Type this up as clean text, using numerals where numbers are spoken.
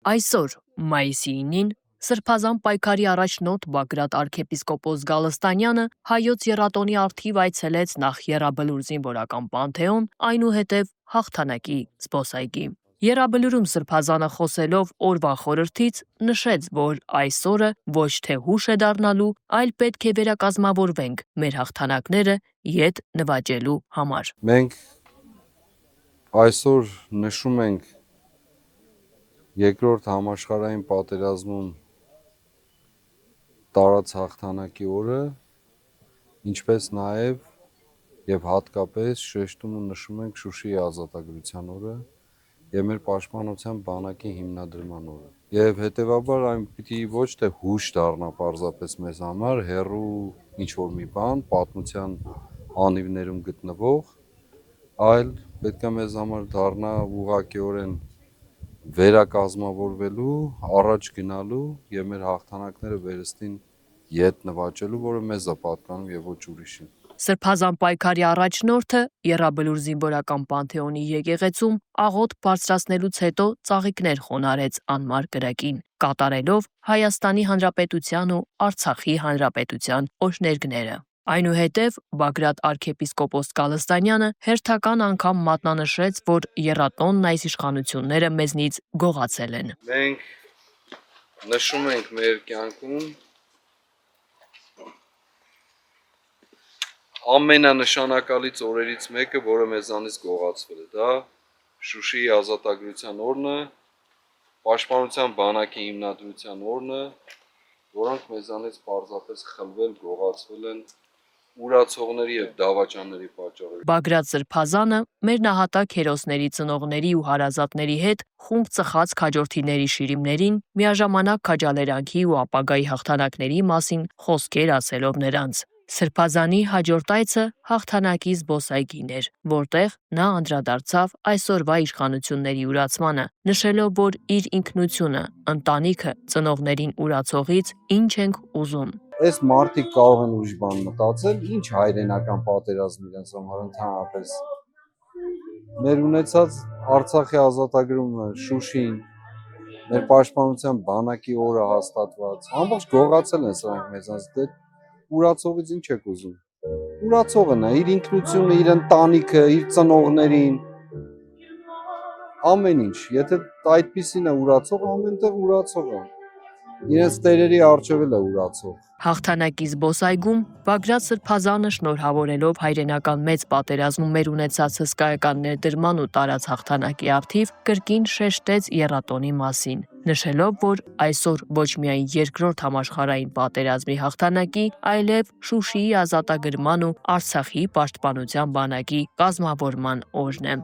Այսօր, մայիսի 9-ին, Սրբազան պայքարի առաջնորդ Բագրատ arczepiskopos Գալստանյանը հայոց եռատոնի առթիվ այցելեց նախ Եռաբլուր զինվորական պանթեոն, այնուհետև հաղթանակի զբոսայգի։ Եռաբլուրում Սրբազանը խոսելով օրվա խորհրդից նշեց, որ այս օրը ոչ թե հուշ է դառնալու, այլ պետք է վերակազմավորվենք մեր հաղթանակները ետ նվաճելու համար։ Մենք այսօր նշում ենք երկրորդ համաշխարհային պատերազմում տարած հաղթանակի օրը, ինչպես նաև եւ հատկապես շեշտում ու նշում ենք Շուշիի ազատագրության օրը եւ մեր պաշտպանության բանակի հիմնադրման օրը։ Եվ հետեւաբար այն պիտի ոչ թե հուշ դառնա պարզապես մեզ համար, հերրու ինչ-որ մի բան, պատմության անիվներում գտնվող, այլ պետք է մեզ համար դառնա ուղղակիորեն վերակազմավորվելու, առաջ գնալու եւ մեր հաղթանակները վերստին ետ նվաճելու, որը մեզ է պատկանում եւ ոչ ուրիշին։ Սրբազան պայքարի առաջնորդը Եռաբլուր զինվորական պանթեոնի եկեղեցում աղոթ բարձրացնելուց հետո ծաղիկներ խոնարհեց անմար կրակին, կատարելով Հայաստանի Հանրապետության ու Արցախի Հանրապետության օրհներգները։ Այնուհետև Բագրատ arczepiskopos Գալստանյանը հերթական անգամ մատնանշեց, որ եռատոնն այս իշխանությունները մեզնից գողացել են։ Մենք նշում ենք մեր կյանքում ամենանշանակալից օրերից մեկը, որը մեզանից գողացվել է, դա Շուշիի ազատագրության օրն է, պաշտպանության բանակի հիմնադրության օրն է, որոնք մեզանից պարզապես խլվել, գողացվել են ուրացողների եւ դավաճանների պատճառով։ Բագրատ Սրբազանը մեր նահատակ հերոսների ծնողների ու հարազատների հետ խումբ ծխած քաջորդիների շիրիմներին միաժամանակ քաջալերանքի ու ապագայի հաղթանակների մասին խոսքեր ասելով նրանց։ Սրբազանի հաջորդ այցը հաղթանակի զբոսայգին էր, որտեղ նա անդրադարձավ այսօրվա իշխանությունների ուրացմանը, նշելով, որ իր ինքնությունը, ընտանիքը ծնողներին ուրացողից ինչ ենք ուզում։ Այս մարդիկ կարող են ուրիշ բան մտածել, ինչ հայրենական պատերազմ իրենց համար ընդհանրապես։ Մեր ունեցած Արցախի ազատագրումը, Շուշին, մեր պաշտպանության բանակի օրը հաստատված, ամբողջ գողացել են սրանք մեզանից, դե ուրացողից ինչ եք ուզում։ Ուրացողը նա իր ինքնությունը, իր ընտանիքը, իր ծնողներին, ամեն ինչ, եթե այդպիսին է ուրացող, ամենտեղ ուրացող է։ Իրենց տերերի առջև էլ է ուրացող։ Հաղթանակի զբոսայգում Բագրատ Սրբազանը շնորհավորելով հայրենական մեծ պատերազմում մեր ունեցած հսկայական ներդրման ու տարած հաղթանակի առթիվ կրկին շեշտեց եռատոնի մասին, նշելով, որ այսօր ոչ միայն երկրորդ համաշխարհային պատերազմի հաղթանակի, այլև Շուշիի ազատագրման ու Արցախի պաշտպանության բանակի կազմավորման օրն է։